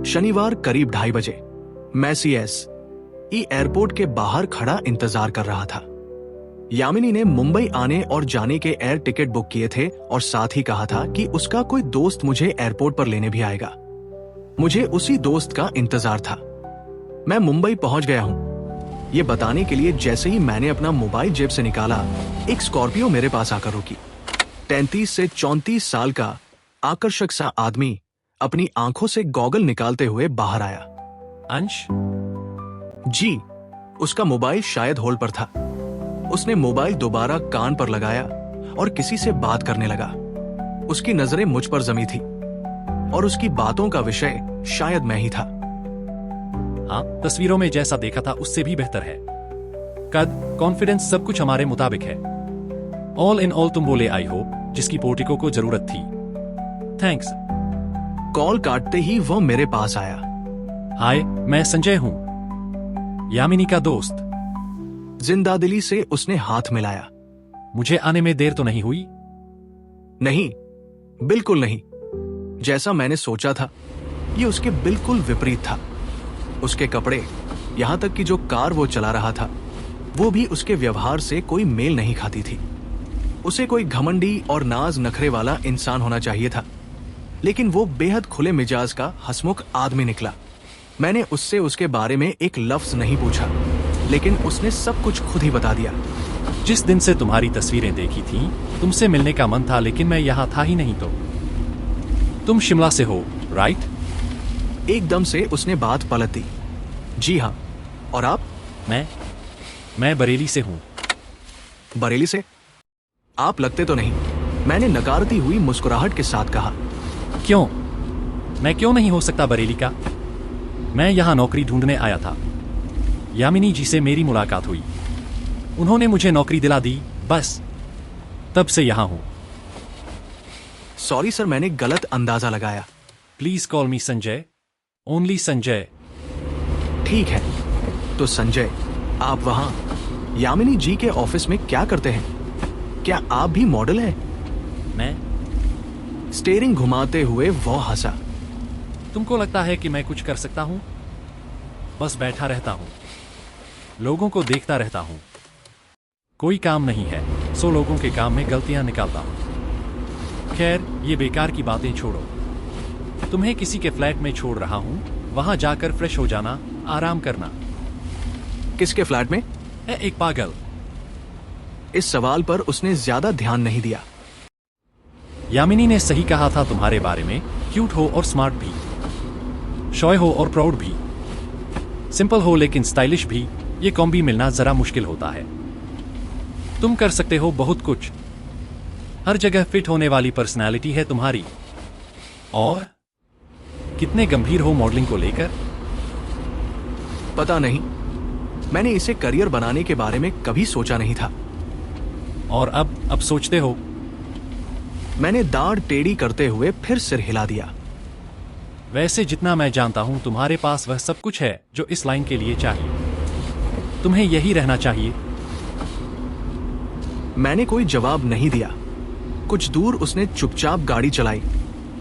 शनिवार करीब 2:30 बजे मैं CSE एयरपोर्ट के बाहर खड़ा इंतजार कर रहा था। यामिनी ने मुंबई आने और जाने के एयर टिकट बुक किए थे और साथ ही कहा था कि उसका कोई दोस्त मुझे एयरपोर्ट पर लेने भी आएगा। मुझे उसी दोस्त का इंतजार था। मैं मुंबई पहुंच गया हूं, ये बताने के लिए जैसे ही मैंने अपना मोबाइल जेब से निकाला, एक स्कॉर्पियो मेरे पास आकर रुकी। 33 से 34 साल का आकर्षक सा आदमी अपनी आंखों से गॉगल निकालते हुए बाहर आया। अंश? जी। उसका मोबाइल शायद होल्ड पर था। उसने मोबाइल दोबारा कान पर लगाया और किसी से बात करने लगा। उसकी नजरें मुझ पर जमी थी और उसकी बातों का विषय शायद मैं ही था। हाँ, तस्वीरों में जैसा देखा था उससे भी बेहतर है। कद, कॉन्फिडेंस, सब कुछ हमारे मुताबिक है। ऑल इन ऑल तुम बोले आई होप, जिसकी पोर्टिको को जरूरत थी। थैंक्स। कॉल काटते ही वो मेरे पास आया। हाय, मैं संजय हूं, यामिनी का दोस्त। जिंदादिली से उसने हाथ मिलाया। मुझे आने में देर तो नहीं हुई? नहीं, बिल्कुल नहीं। जैसा मैंने सोचा था, ये उसके बिल्कुल विपरीत था। उसके कपड़े, यहां तक कि जो कार वो चला रहा था, वो भी उसके व्यवहार से कोई मेल नहीं खाती थी। उसे कोई घमंडी और नाज नखरे वाला इंसान होना चाहिए था, लेकिन वो बेहद खुले मिजाज का हंसमुख आदमी निकला। मैंने उससे उसके बारे में एक लफ्ज नहीं पूछा, लेकिन उसने सब कुछ खुद ही बता दिया। जिस दिन से तुम्हारी तस्वीरें देखी थी, तुमसे मिलने का मन था, लेकिन मैं यहाँ था ही नहीं। तो तुम शिमला से हो, राइट? एकदम से उसने बात पलट दी। जी हाँ। और आप? मैं बरेली से हूँ। बरेली से? आप लगते तो नहीं, मैंने नकारती हुई मुस्कुराहट के साथ कहा। क्यों? मैं क्यों नहीं हो सकता बरेली का? मैं यहाँ नौकरी ढूंढने आया था। यामिनी जी से मेरी मुलाकात हुई, उन्होंने मुझे नौकरी दिला दी, बस तब से यहाँ हूँ। सॉरी सर, मैंने गलत अंदाजा लगाया। Please call me Sanjay, only Sanjay. ठीक है, तो संजय, आप वहां यामिनी जी के ऑफिस में क्या करते हैं? क्या आप भी मॉडल हैं? मैं? स्टीयरिंग घुमाते हुए वो हंसा। तुमको लगता है कि मैं कुछ कर सकता हूँ? बस बैठा रहता हूँ, लोगों को देखता रहता हूँ। कोई काम नहीं है, सो लोगों के काम में गलतियां निकालता हूँ। खैर, ये बेकार की बातें छोड़ो। तुम्हें किसी के फ्लैट में छोड़ रहा हूँ, वहां जाकर फ्रेश हो जाना, आराम करना। किसके फ्लैट में? एक पागल। इस सवाल पर उसने ज्यादा ध्यान नहीं दिया। यामिनी ने सही कहा था तुम्हारे बारे में। क्यूट हो और स्मार्ट भी, शॉय हो और प्राउड भी, सिंपल हो लेकिन स्टाइलिश भी। ये कॉम्बी मिलना जरा मुश्किल होता है। तुम कर सकते हो बहुत कुछ, हर जगह फिट होने वाली पर्सनैलिटी है तुम्हारी। और कितने गंभीर हो मॉडलिंग को लेकर। पता नहीं, मैंने इसे करियर बनाने के बारे में कभी सोचा नहीं था। और अब सोचते हो? मैंने दाढ़ टेढ़ी करते हुए फिर सिर हिला दिया। वैसे जितना मैं जानता हूं, तुम्हारे पास वह सब कुछ है जो इस लाइन के लिए चाहिए। तुम्हें यही रहना चाहिए। मैंने कोई जवाब नहीं दिया। कुछ दूर उसने चुपचाप गाड़ी चलाई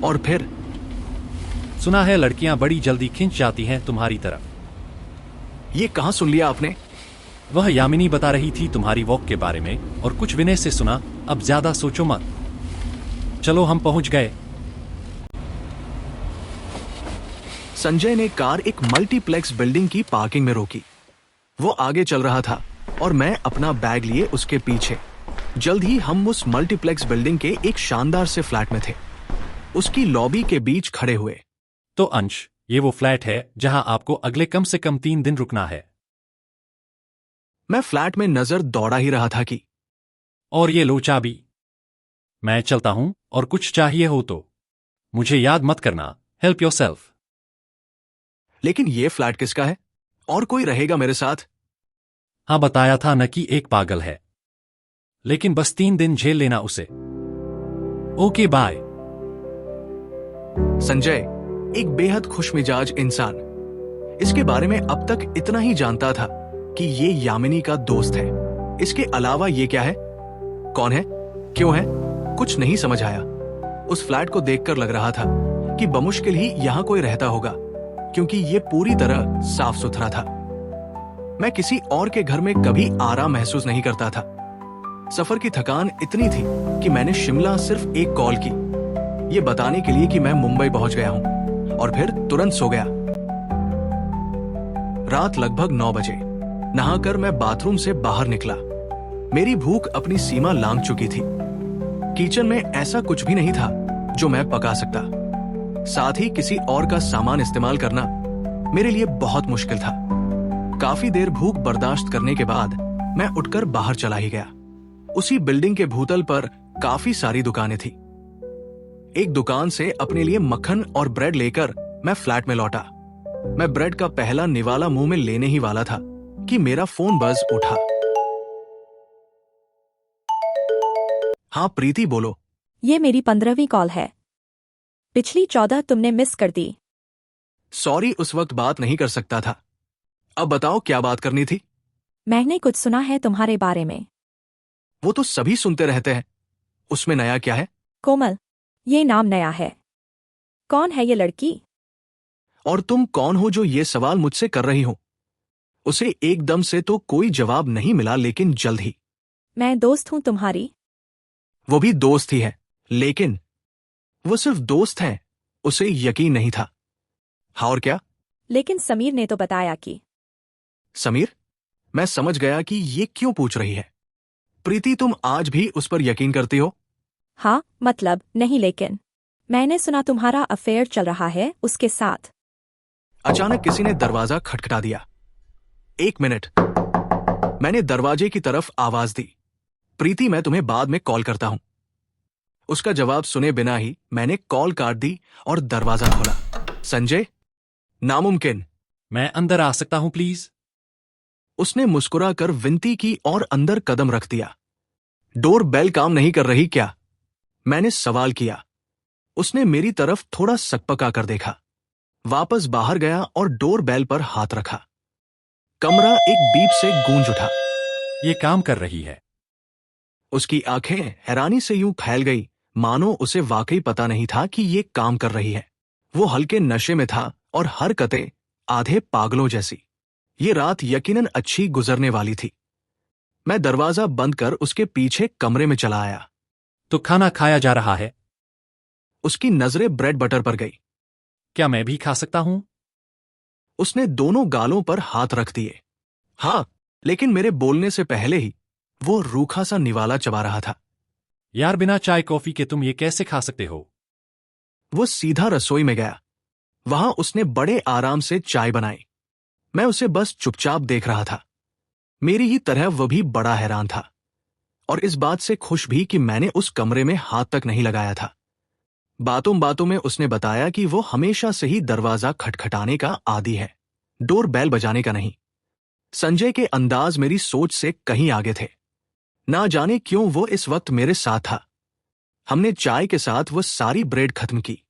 और फिर। सुना है लड़कियां बड़ी जल्दी खिंच जाती हैं तुम्हारी तरफ। ये कहां सुन लिया आपने? वह यामिनी बता रही थी तुम्हारी वॉक के बारे में, और कुछ विनय से सुना। अब ज्यादा सोचो मत। चलो, हम पहुंच गए। संजय ने कार एक मल्टीप्लेक्स बिल्डिंग की पार्किंग में रोकी। वो आगे चल रहा था और मैं अपना बैग लिए उसके पीछे। जल्द ही हम उस मल्टीप्लेक्स बिल्डिंग के एक शानदार से फ्लैट में थे, उसकी लॉबी के बीच खड़े हुए। तो अंश, ये वो फ्लैट है जहां आपको अगले कम से कम 3 दिन रुकना है। मैं फ्लैट में नजर दौड़ा ही रहा था कि। और ये लो चाबी। मैं चलता हूं, और कुछ चाहिए हो तो मुझे याद मत करना। Help yourself. लेकिन ये फ्लैट किसका है? और कोई रहेगा मेरे साथ? हाँ, बताया था न कि एक पागल है, लेकिन बस 3 दिन झेल लेना उसे। Okay, bye. संजय एक बेहद खुशमिजाज इंसान। इसके बारे में अब तक इतना ही जानता था कि ये यामिनी का दोस्त है। इसके अलावा ये क्या है, कौन है, क्यों है, कुछ नहीं समझ आया। उस फ्लैट को देखकर लग रहा था कि बमुश्किल ही यहां कोई रहता होगा। क्योंकि ये पूरी तरह साफ सुथरा था। मैं किसी और के घर में कभी आराम महसूस नहीं करता था। सफर की थकान इतनी थी कि मैंने शिमला सिर्फ एक कॉल की, ये बताने के लिए कि मैं मुंबई पहुंच गया हूं, और फिर तुरंत सो गया। रात लगभग 9 बजे नहाकर मैं बाथरूम से बाहर निकला। मेरी भूख अपनी सीमा लांघ चुकी थी। किचन में ऐसा कुछ भी नहीं था जो मैं पका सकता। साथ ही किसी और का सामान इस्तेमाल करना मेरे लिए बहुत मुश्किल था। काफी देर भूख बर्दाश्त करने के बाद मैं उठकर बाहर चला ही गया। उसी बिल्डिंग के भूतल पर काफी सारी दुकानें थी। एक दुकान से अपने लिए मक्खन और ब्रेड लेकर मैं फ्लैट में लौटा। मैं ब्रेड का पहला निवाला मुंह में लेने ही वाला था कि मेरा फोन बज उठा। हाँ प्रीति, बोलो। ये मेरी 15वीं कॉल है। पिछली 14 तुमने मिस कर दी। सॉरी, उस वक्त बात नहीं कर सकता था। अब बताओ क्या बात करनी थी। मैंने कुछ सुना है तुम्हारे बारे में। वो तो सभी सुनते रहते हैं, उसमें नया क्या है? कोमल, ये नाम नया है। कौन है ये लड़की? और तुम कौन हो जो ये सवाल मुझसे कर रही हो? उसे एकदम से तो कोई जवाब नहीं मिला, लेकिन जल्द ही। मैं दोस्त हूं तुम्हारी। वो भी दोस्त ही है, लेकिन वो सिर्फ दोस्त हैं, उसे यकीन नहीं था। हाँ और क्या? लेकिन समीर ने तो बताया कि। समीर? मैं समझ गया कि ये क्यों पूछ रही है। प्रीति, तुम आज भी उस पर यकीन करती हो? हाँ, मतलब नहीं, लेकिन मैंने सुना तुम्हारा अफेयर चल रहा है उसके साथ। अचानक किसी ने दरवाजा खटखटा दिया। 1 मिनट। मैंने दरवाजे की तरफ आवाज दी। प्रीति, मैं तुम्हें बाद में कॉल करता हूं। उसका जवाब सुने बिना ही मैंने कॉल काट दी और दरवाजा खोला। संजय? नामुमकिन। मैं अंदर आ सकता हूं प्लीज? उसने मुस्कुराकर विनती की और अंदर कदम रख दिया। डोर बेल काम नहीं कर रही क्या? मैंने सवाल किया। उसने मेरी तरफ थोड़ा सकपका कर देखा, वापस बाहर गया और डोर बेल पर हाथ रखा। कमरा एक बीप से गूंज उठा। ये काम कर रही है। उसकी आंखें हैरानी से यूं फैल गई, मानो उसे वाकई पता नहीं था कि ये काम कर रही है। वो हल्के नशे में था और हरकतें आधे पागलों जैसी। ये रात यकीनन अच्छी गुजरने वाली थी। मैं दरवाजा बंद कर उसके पीछे कमरे में चला आया। तो खाना खाया जा रहा है? उसकी नजरें ब्रेड बटर पर गई। क्या मैं भी खा सकता हूं? उसने दोनों गालों पर हाथ रख दिए। हाँ, लेकिन मेरे बोलने से पहले ही वो रूखा सा निवाला चबा रहा था। यार, बिना चाय कॉफी के तुम ये कैसे खा सकते हो? वो सीधा रसोई में गया। वहां उसने बड़े आराम से चाय बनाई। मैं उसे बस चुपचाप देख रहा था। मेरी ही तरह वह भी बड़ा हैरान था, और इस बात से खुश भी कि मैंने उस कमरे में हाथ तक नहीं लगाया था। बातों बातों में उसने बताया कि वो हमेशा से ही दरवाजा खटखटाने का आदी है, डोर बेल बजाने का नहीं। संजय के अंदाज मेरी सोच से कहीं आगे थे। ना जाने क्यों वो इस वक्त मेरे साथ था। हमने चाय के साथ वो सारी ब्रेड खत्म की।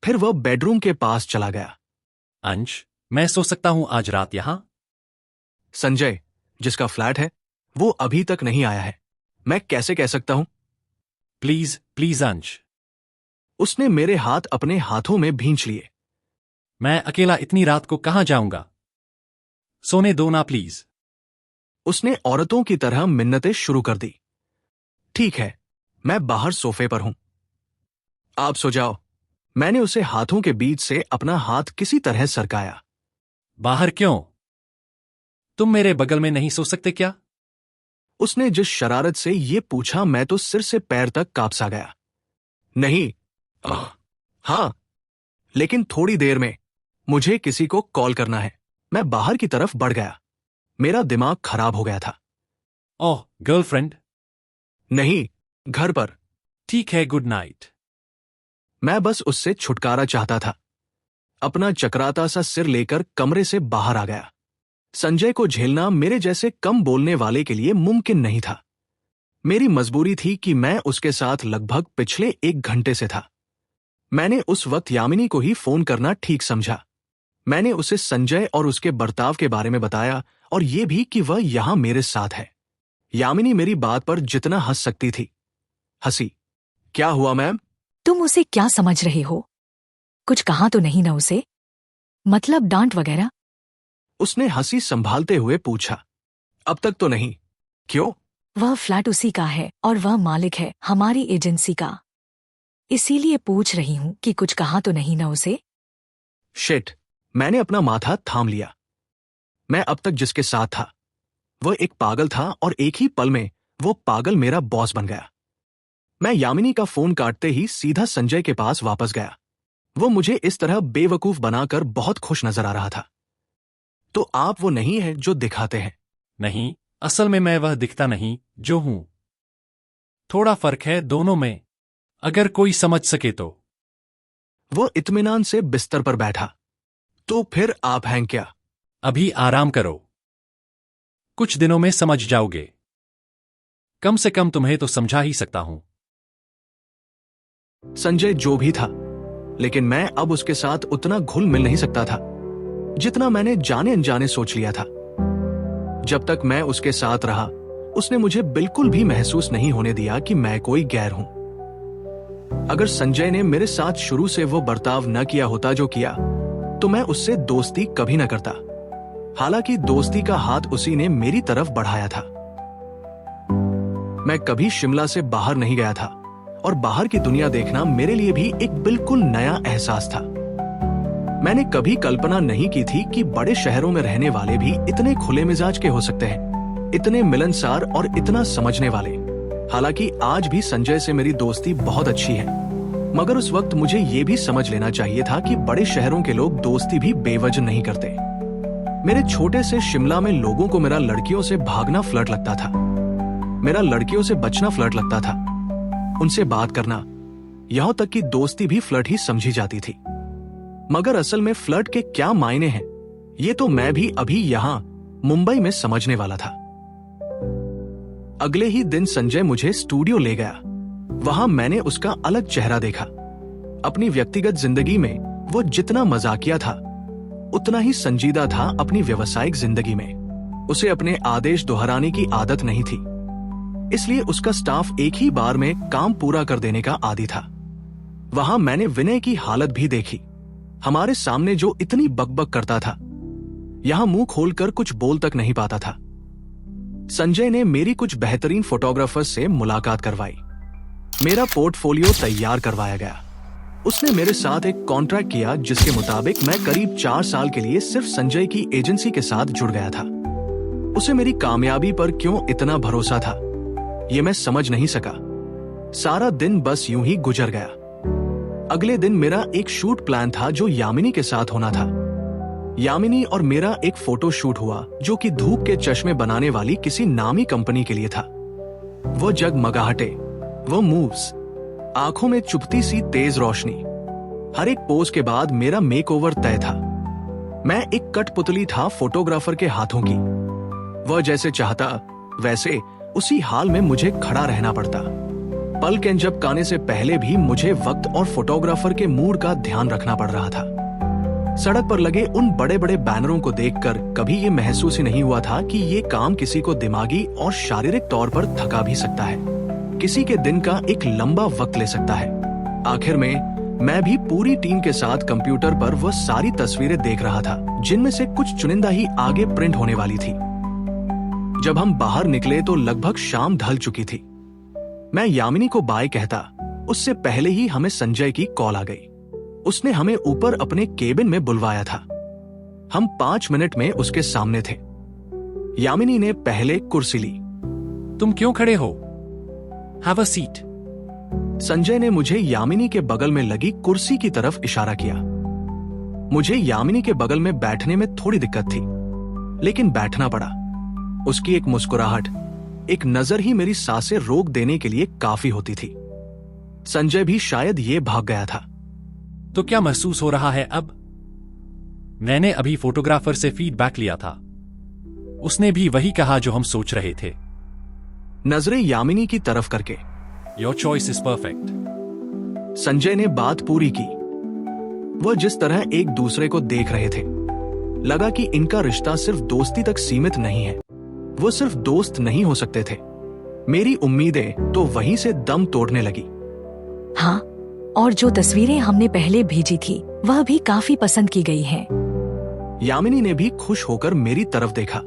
फिर वह बेडरूम के पास चला गया। अंश, मैं सो सकता हूं आज रात यहां? संजय, जिसका फ्लैट है, वो अभी तक नहीं आया है। मैं कैसे कह सकता हूं? प्लीज प्लीज अंश। उसने मेरे हाथ अपने हाथों में भींच लिए। मैं अकेला इतनी रात को कहां जाऊंगा? सोने दो ना प्लीज। उसने औरतों की तरह मिन्नतें शुरू कर दी। ठीक है, मैं बाहर सोफे पर हूं, आप सो जाओ। मैंने उसे हाथों के बीच से अपना हाथ किसी तरह सरकाया। बाहर क्यों? तुम मेरे बगल में नहीं सो सकते क्या? उसने जिस शरारत से ये पूछा, मैं तो सिर से पैर तक कांप सा गया। नहीं, हाँ, लेकिन थोड़ी देर में मुझे किसी को कॉल करना है। मैं बाहर की तरफ बढ़ गया। मेरा दिमाग खराब हो गया था। ओह, गर्लफ्रेंड? नहीं, घर पर। ठीक है, गुड नाइट। मैं बस उससे छुटकारा चाहता था। अपना चकराता सा सिर लेकर कमरे से बाहर आ गया। संजय को झेलना मेरे जैसे कम बोलने वाले के लिए मुमकिन नहीं था। मेरी मजबूरी थी कि मैं उसके साथ लगभग पिछले 1 घंटे से था। मैंने उस वक्त यामिनी को ही फोन करना ठीक समझा। मैंने उसे संजय और उसके बर्ताव के बारे में बताया, और ये भी कि वह यहां मेरे साथ है। यामिनी मेरी बात पर जितना हंस सकती थी, हंसी। क्या हुआ मैम? तुम उसे क्या समझ रहे हो? कुछ कहा तो नहीं ना उसे? मतलब डांट वगैरह? उसने हंसी संभालते हुए पूछा। अब तक तो नहीं। क्यों? वह फ्लैट उसी का है और वह मालिक है हमारी एजेंसी का। इसीलिए पूछ रही हूँ कि कुछ कहा तो नहीं ना उसे? शिट, मैंने अपना माथा थाम लिया। मैं अब तक जिसके साथ था वह एक पागल था और एक ही पल में वो पागल मेरा बॉस बन गया। मैं यामिनी का फोन काटते ही सीधा संजय के पास वापस गया। वो मुझे इस तरह बेवकूफ बनाकर बहुत खुश नजर आ रहा था। तो आप वो नहीं है जो दिखाते हैं? नहीं, असल में मैं वह दिखता नहीं जो हूं। थोड़ा फर्क है दोनों में, अगर कोई समझ सके तो। वो इत्मीनान से बिस्तर पर बैठा। तो फिर आप हैं क्या? अभी आराम करो, कुछ दिनों में समझ जाओगे। कम से कम तुम्हें तो समझा ही सकता हूं। संजय जो भी था, लेकिन मैं अब उसके साथ उतना घुल मिल नहीं सकता था जितना मैंने जाने अनजाने सोच लिया था। जब तक मैं उसके साथ रहा उसने मुझे बिल्कुल भी महसूस नहीं होने दिया कि मैं कोई गैर हूं। अगर संजय ने मेरे साथ शुरू से वो बर्ताव न किया होता जो किया, तो मैं उससे दोस्ती कभी न करता। हालांकि दोस्ती का हाथ उसी ने मेरी तरफ बढ़ाया था। मैं कभी शिमला से बाहर नहीं गया था और बाहर की दुनिया देखना मेरे लिए भी एक बिल्कुल नया एहसास था। मैंने कभी कल्पना नहीं की थी कि बड़े शहरों में रहने वाले भी इतने खुले मिजाज के हो सकते हैं, इतने मिलनसार और इतना समझने वाले। हालांकि आज भी संजय से मेरी दोस्ती बहुत अच्छी है, मगर उस वक्त मुझे ये भी समझ लेना चाहिए था कि बड़े शहरों के लोग दोस्ती भी बेवजह नहीं करते। मेरे छोटे से शिमला में लोगों को मेरा लड़कियों से भागना फ्लर्ट लगता था, मेरा लड़कियों से बचना फ्लर्ट लगता था, उनसे बात करना, यहां तक कि दोस्ती भी फ्लर्ट ही समझी जाती थी। मगर असल में फ्लर्ट के क्या मायने हैं, ये तो मैं भी अभी यहां मुंबई में समझने वाला था। अगले ही दिन संजय मुझे स्टूडियो ले गया। वहां मैंने उसका अलग चेहरा देखा। अपनी व्यक्तिगत जिंदगी में वो जितना मजाकिया था, उतना ही संजीदा था अपनी व्यावसायिक जिंदगी में। उसे अपने आदेश दोहराने की आदत नहीं थी, इसलिए उसका स्टाफ एक ही बार में काम पूरा कर देने का आदी था। वहां मैंने विनय की हालत भी देखी। हमारे सामने जो इतनी बकबक करता था, यहां मुंह खोलकर कुछ बोल तक नहीं पाता था। संजय ने मेरी कुछ बेहतरीन फोटोग्राफर्स से मुलाकात करवाई। मेरा पोर्टफोलियो तैयार करवाया गया। उसने मेरे साथ एक कॉन्ट्रैक्ट किया जिसके मुताबिक मैं करीब 4 साल के लिए सिर्फ संजय की एजेंसी के साथ जुड़ गया था। उसे मेरी कामयाबी पर क्यों इतना भरोसा था, ये मैं समझ नहीं सका। सारा दिन बस यूं ही गुजर गया। अगले दिन मेरा एक शूट प्लान था जो यामिनी के साथ होना था। यामिनी और मेरा एक फोटो शूट हुआ जो कि धूप के चश्मे बनाने वाली किसी नामी कंपनी के लिए था। वो जगमगाहटे, वो मूव्स, आंखों में चुभती सी तेज रोशनी, हर एक पोज के बाद मेरा मेकओवर तय था। मैं एक कठपुतली था फोटोग्राफर के हाथों की। वह जैसे चाहता वैसे उसी हाल में मुझे खड़ा रहना पड़ता। पल के झपकाने से पहले भी मुझे वक्त और फोटोग्राफर के मूड का ध्यान रखना पड़ रहा था। सड़क पर लगे उन बड़े बड़े बैनरों को देखकर कभी ये महसूस ही नहीं हुआ था कि ये काम किसी को दिमागी और शारीरिक तौर पर थका भी सकता है, किसी के दिन का एक लंबा वक्त ले सकता है। आखिर में मैं भी पूरी टीम के साथ कंप्यूटर पर वह सारी तस्वीरें देख रहा था, जिनमें से कुछ चुनिंदा ही आगे प्रिंट होने वाली थी। जब हम बाहर निकले तो लगभग शाम ढल चुकी थी। मैं यामिनी को बाय कहता, उससे पहले ही हमें संजय की कॉल आ गई। उसने हमें ऊपर अपने केबिन में बुलवाया था। हम 5 मिनट में उसके सामने थे। यामिनी ने पहले कुर्सी ली। तुम क्यों खड़े हो? Have a seat. संजय ने मुझे यामिनी के बगल में लगी कुर्सी की तरफ इशारा किया। मुझे यामिनी के बगल में बैठने में थोड़ी दिक्कत थी, लेकिन बैठना पड़ा। उसकी एक मुस्कुराहट, एक नजर ही मेरी सांसें रोक देने के लिए काफी होती थी। संजय भी शायद ये भाग गया था। तो क्या महसूस हो रहा है अब? मैंने अभी फोटोग्राफर से फीडबैक लिया था। उसने भी वही कहा जो हम सोच रहे थे। नजरें यामिनी की तरफ करके, your choice is perfect. Sanjay ने बात पूरी की। वह जिस तरह एक दूसरे को देख रहे थे, लगा कि इनका रिश्ता सिर्फ दोस्ती तक सीमित नहीं है। वो सिर्फ दोस्त नहीं हो सकते थे। मेरी उम्मीदें तो वहीं से दम तोड़ने लगी। हाँ, और जो तस्वीरें हमने पहले भेजी थी वह भी काफी पसंद की गई हैं। यामिनी ने भी खुश होकर मेरी तरफ देखा।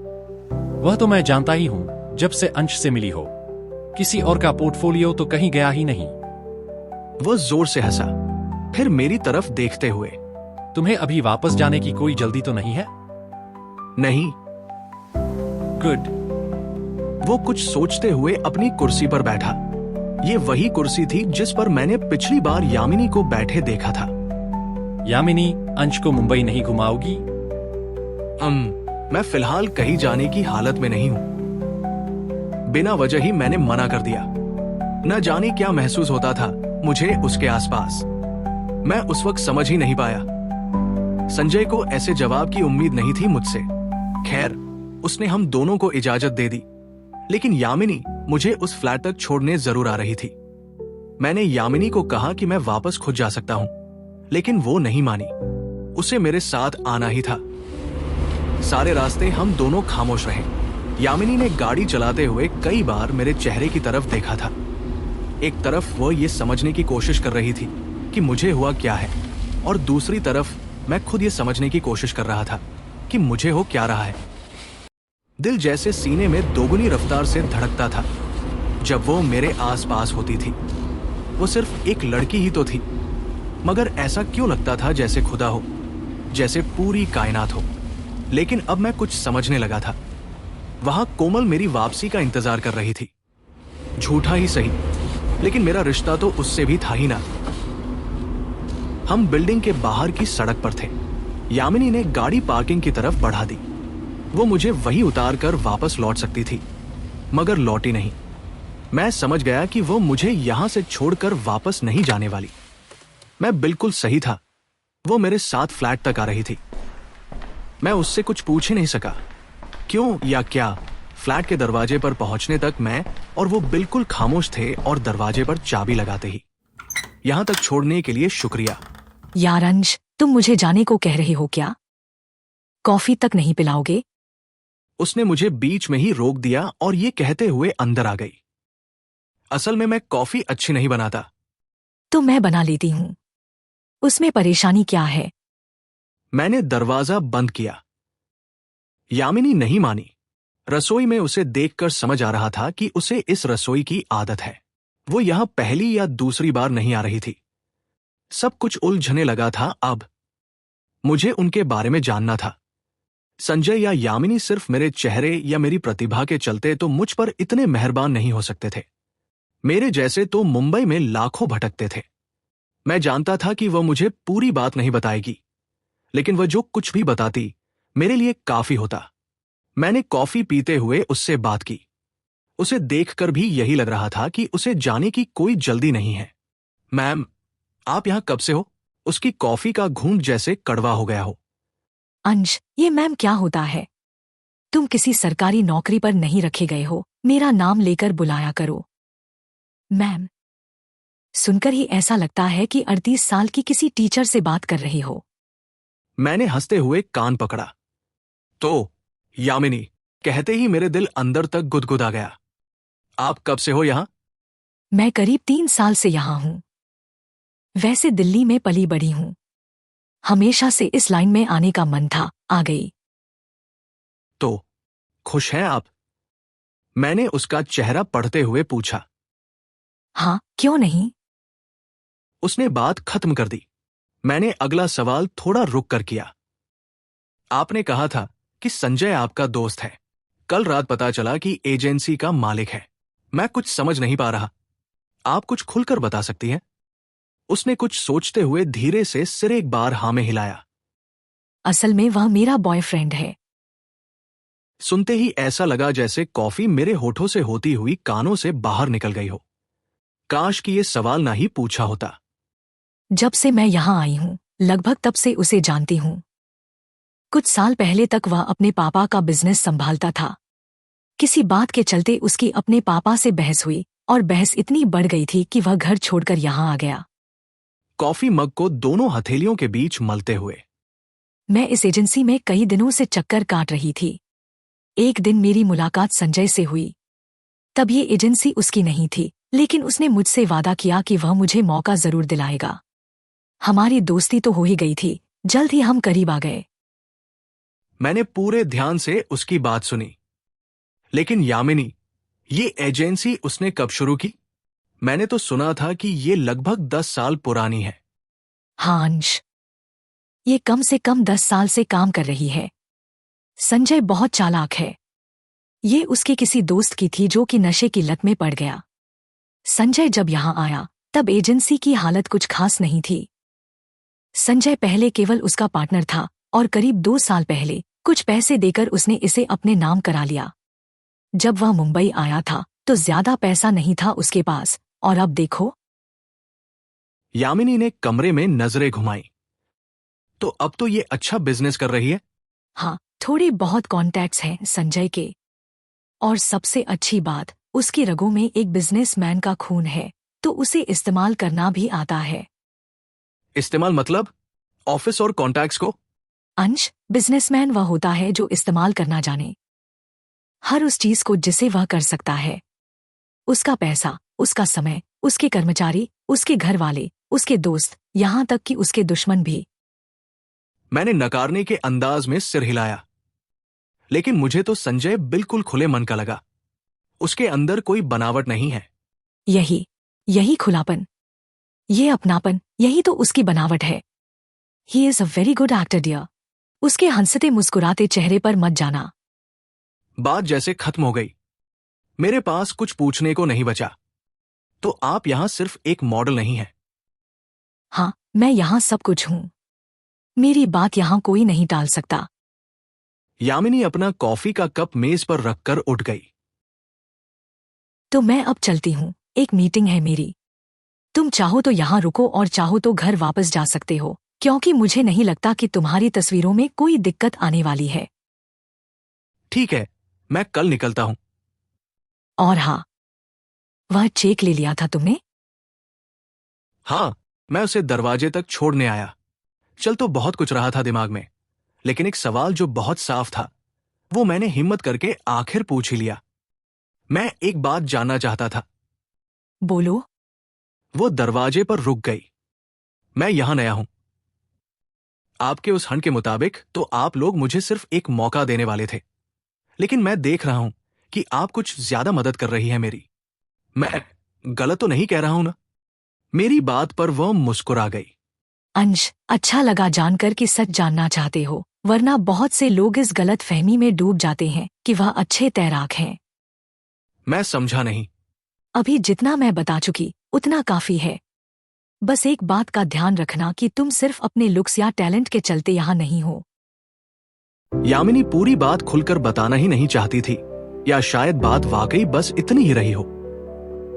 वह तो मैं जानता ही हूं, जब से अंश से मिली हो। किसी और का पोर्टफोलियो तो कहीं गया ही नहीं। वह जोर से हंसा, फिर मेरी तरफ देखते हुए, तुम्हें अभी वापस जाने की कोई जल्दी तो नहीं है? नहीं। गुड। वो कुछ सोचते हुए अपनी कुर्सी पर बैठा। ये वही कुर्सी थी जिस पर मैंने पिछली बार यामिनी को बैठे देखा था। यामिनी, अंश को मुंबई नहीं घुमाओगी? मैं फिलहाल कहीं जाने की हालत में नहीं हूं। बिना वजह ही मैंने मना कर दिया। न जाने क्या महसूस होता था मुझे उसके आसपास। मैं उस वक्त समझ ही नहीं पाया। संजय को ऐसे जवाब की उम्मीद नहीं थी मुझसे। खैर, उसने हम दोनों को इजाजत दे दी, लेकिन यामिनी मुझे उस फ्लैट तक छोड़ने जरूर आ रही थी। मैंने यामिनी को कहा कि मैं वापस खुद जा सकता हूं, लेकिन वो नहीं मानी। उसे मेरे साथ आना ही था। सारे रास्ते हम दोनों खामोश रहे। यामिनी ने गाड़ी चलाते हुए कई बार मेरे चेहरे की तरफ देखा था। एक तरफ वो ये समझने की कोशिश कर रही थी कि मुझे हुआ क्या है, और दूसरी तरफ मैं खुद ये समझने की कोशिश कर रहा था कि मुझे हो क्या रहा है। दिल जैसे सीने में दोगुनी रफ्तार से धड़कता था जब वो मेरे आसपास होती थी। वो सिर्फ एक लड़की ही तो थी, मगर ऐसा क्यों लगता था जैसे खुदा हो, जैसे पूरी कायनात हो। लेकिन अब मैं कुछ समझने लगा था। वहां कोमल मेरी वापसी का इंतजार कर रही थी। झूठा ही सही, लेकिन मेरा रिश्ता तो उससे भी था ही ना। हम बिल्डिंग के बाहर की सड़क पर थे। यामिनी ने गाड़ी पार्किंग की तरफ बढ़ा दी। वो मुझे वहीं उतार कर वापस लौट सकती थी, मगर लौटी नहीं। मैं समझ गया कि वो मुझे यहां से छोड़कर वापस नहीं जाने वाली। मैं बिल्कुल सही था। वो मेरे साथ फ्लैट तक आ रही थी। मैं उससे कुछ पूछ ही नहीं सका, क्यों या क्या। फ्लैट के दरवाजे पर पहुंचने तक मैं और वो बिल्कुल खामोश थे, और दरवाजे पर चाबी लगाते ही, यहां तक छोड़ने के लिए शुक्रिया। यार अंश, तुम मुझे जाने को कह रहे हो क्या? कॉफी तक नहीं पिलाओगे? उसने मुझे बीच में ही रोक दिया और ये कहते हुए अंदर आ गई। असल में मैं कॉफी अच्छी नहीं बनाता। तो मैं बना लेती हूं। उसमें परेशानी क्या है? मैंने दरवाजा बंद किया। यामिनी नहीं मानी। रसोई में उसे देखकर समझ आ रहा था कि उसे इस रसोई की आदत है। वो यहां पहली या दूसरी बार नहीं आ रही थी। सब कुछ उलझने लगा था। अब मुझे उनके बारे में जानना था। संजय या यामिनी सिर्फ मेरे चेहरे या मेरी प्रतिभा के चलते तो मुझ पर इतने मेहरबान नहीं हो सकते थे। मेरे जैसे तो मुंबई में लाखों भटकते थे। मैं जानता था कि वह मुझे पूरी बात नहीं बताएगी, लेकिन वह जो कुछ भी बताती मेरे लिए काफी होता। मैंने कॉफी पीते हुए उससे बात की। उसे देखकर भी यही लग रहा था कि उसे जाने की कोई जल्दी नहीं है। मैम, आप यहां कब से हो? उसकी कॉफी का घूंट जैसे कड़वा हो गया हो। अंश, ये मैम क्या होता है? तुम किसी सरकारी नौकरी पर नहीं रखे गए हो। मेरा नाम लेकर बुलाया करो। मैम, सुनकर ही ऐसा लगता है कि 38 साल की किसी टीचर से बात कर रही हो। मैंने हंसते हुए कान पकड़ा। तो यामिनी कहते ही मेरे दिल अंदर तक गुदगुदा गया। आप कब से हो यहां? मैं करीब 3 साल से यहाँ हूँ। वैसे दिल्ली में पली बड़ी हूँ। हमेशा से इस लाइन में आने का मन था, आ गई। तो खुश हैं आप? मैंने उसका चेहरा पढ़ते हुए पूछा। हाँ, क्यों नहीं? उसने बात खत्म कर दी। मैंने अगला सवाल थोड़ा रुक कर किया। आपने कहा था कि संजय आपका दोस्त है। कल रात पता चला कि एजेंसी का मालिक है। मैं कुछ समझ नहीं पा रहा। आप कुछ खुलकर बता सकती हैं? उसने कुछ सोचते हुए धीरे से सिर एक बार हाँ में हिलाया। असल में वह मेरा बॉयफ्रेंड है। सुनते ही ऐसा लगा जैसे कॉफी मेरे होठों से होती हुई कानों से बाहर निकल गई हो। काश कि ये सवाल ना ही पूछा होता। जब से मैं यहाँ आई हूँ, लगभग तब से उसे जानती हूँ। कुछ साल पहले तक वह अपने पापा का बिजनेस संभालता था। किसी बात के चलते उसकी अपने पापा से बहस हुई, और बहस इतनी बढ़ गई थी कि वह घर छोड़कर यहाँ आ गया। कॉफी मग को दोनों हथेलियों के बीच मलते हुए, मैं इस एजेंसी में कई दिनों से चक्कर काट रही थी। एक दिन मेरी मुलाकात संजय से हुई। तब ये एजेंसी उसकी नहीं थी, लेकिन उसने मुझसे वादा किया कि वह मुझे मौका जरूर दिलाएगा। हमारी दोस्ती तो हो ही गई थी। जल्द ही हम करीब आ गए। मैंने पूरे ध्यान से उसकी बात सुनी। लेकिन यामिनी, ये एजेंसी उसने कब शुरू की? मैंने तो सुना था कि ये लगभग 10 साल पुरानी है। हाँ अंश, ये कम से कम 10 साल से काम कर रही है। संजय बहुत चालाक है। ये उसके किसी दोस्त की थी जो कि नशे की लत में पड़ गया। संजय जब यहां आया तब एजेंसी की हालत कुछ खास नहीं थी। संजय पहले केवल उसका पार्टनर था और करीब 2 साल पहले कुछ पैसे देकर उसने इसे अपने नाम करा लिया। जब वह मुंबई आया था तो ज्यादा पैसा नहीं था उसके पास, और अब देखो। यामिनी ने कमरे में नजरें घुमाई। तो अब तो ये अच्छा बिजनेस कर रही है। हाँ, थोड़े बहुत कॉन्टैक्ट्स हैं संजय के, और सबसे अच्छी बात, उसकी रगों में एक बिजनेसमैन का खून है, तो उसे इस्तेमाल करना भी आता है। इस्तेमाल मतलब? ऑफिस और कॉन्टैक्ट्स को? अंश, बिजनेसमैन वह होता है जो इस्तेमाल करना जाने, हर उस चीज को जिसे वह कर सकता है। उसका पैसा, उसका समय, उसके कर्मचारी, उसके घर वाले, उसके दोस्त, यहां तक कि उसके दुश्मन भी। मैंने नकारने के अंदाज में सिर हिलाया। लेकिन मुझे तो संजय बिल्कुल खुले मन का लगा। उसके अंदर कोई बनावट नहीं है। यही खुलापन, ये अपनापन, यही तो उसकी बनावट है। He is a very good actor dear. उसके हंसते मुस्कुराते चेहरे पर मत जाना। बात जैसे खत्म हो गई। मेरे पास कुछ पूछने को नहीं बचा। तो आप यहां सिर्फ एक मॉडल नहीं हैं। हाँ, मैं यहां सब कुछ हूं। मेरी बात यहां कोई नहीं टाल सकता। यामिनी अपना कॉफी का कप मेज पर रखकर उठ गई। तो मैं अब चलती हूं, एक मीटिंग है मेरी। तुम चाहो तो यहां रुको और चाहो तो घर वापस जा सकते हो, क्योंकि मुझे नहीं लगता कि तुम्हारी तस्वीरों में कोई दिक्कत आने वाली है। ठीक है, मैं कल निकलता हूं। और हाँ, वह चेक ले लिया था तुमने? हाँ, मैं उसे दरवाजे तक छोड़ने आया। चल तो बहुत कुछ रहा था दिमाग में, लेकिन एक सवाल जो बहुत साफ था, वो मैंने हिम्मत करके आखिर पूछ ही लिया। मैं एक बात जानना चाहता था। बोलो। वो दरवाजे पर रुक गई। मैं यहां नया हूं। आपके उस हंट के मुताबिक तो आप लोग मुझे सिर्फ एक मौका देने वाले थे, लेकिन मैं देख रहा हूं कि आप कुछ ज्यादा मदद कर रही है मेरी। मैं गलत तो नहीं कह रहा हूं ना? मेरी बात पर वह मुस्कुरा गई। अंश, अच्छा लगा जानकर कि सच जानना चाहते हो, वरना बहुत से लोग इस गलत फहमी में डूब जाते हैं कि वह अच्छे तैराक हैं। मैं समझा नहीं। अभी जितना मैं बता चुकी उतना काफी है। बस एक बात का ध्यान रखना कि तुम सिर्फ अपने लुक्स या टैलेंट के चलते यहाँ नहीं हो। यामिनी पूरी बात खुलकर बताना ही नहीं चाहती थी, या शायद बात वाकई बस इतनी ही रही हो।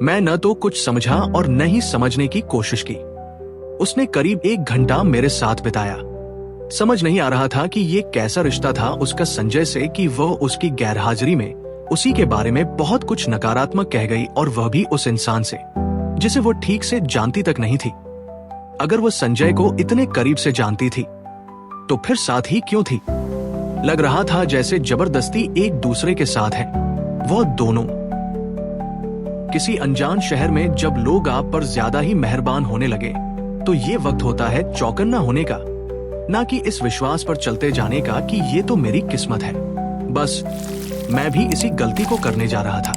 मैं न तो कुछ समझा और न ही समझने की कोशिश की। उसने करीब 1 घंटा मेरे साथ बिताया। समझ नहीं आ रहा था कि ये कैसा रिश्ता था उसका संजय से कि वह उसकी गैरहाजिरी में उसी के बारे में बहुत कुछ नकारात्मक कह गई, और वह भी उस इंसान से जिसे वो ठीक से जानती तक नहीं थी। अगर वो संजय को इतने करीब से जानती थी तो फिर साथ ही क्यों थी? लग रहा था जैसे जबरदस्ती एक दूसरे के साथ है वो दोनों। किसी अनजान शहर में जब लोग आप पर ज्यादा ही मेहरबान होने लगे तो ये वक्त होता है चौकन्ना होने का, ना कि इस विश्वास पर चलते जाने का कि ये तो मेरी किस्मत है। बस मैं भी इसी गलती को करने जा रहा था।